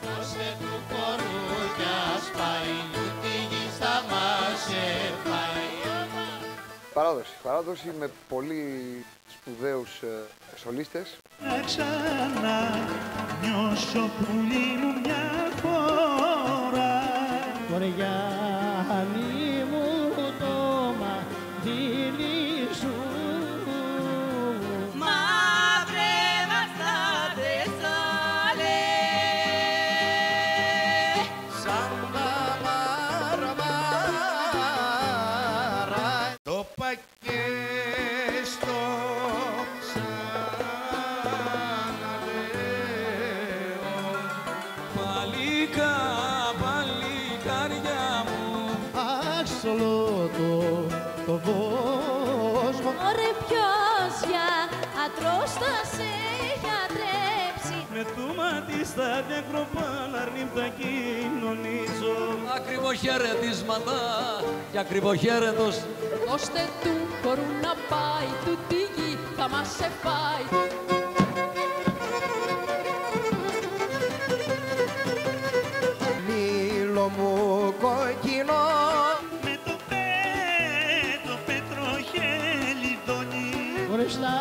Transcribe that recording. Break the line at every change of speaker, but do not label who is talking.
Δώσε του χορού κι ας πάει, ούτε η γη θα μας εφάει.
Παράδοση με πολύ σπουδαίους σολίστες.
Να ξανανιώσω πουλί μου μια φορά.
Κοριάνι μου το μαντήλι σου,
μαύρε βαστάδες όλε,
Σαν τα μαραμάρα το πακέστο ξαναλέω.
Παλικάρια μου,
αχ σ' όλο το κόσμο.
Ωρε ποιος για ατρός θα σε γιατρέψει,
Με το μάτι στα διακροπάλα νύχτα κοινωνίζω.
ακριβοχαιρετίσματα και ακριβοχαιρετός.
δώστε του χορού να πάει, του τη γη θα μας εφάει.
Μήλο μου κόκκινο
Με το πέτρο χελιδόνι.
Χωρίς τα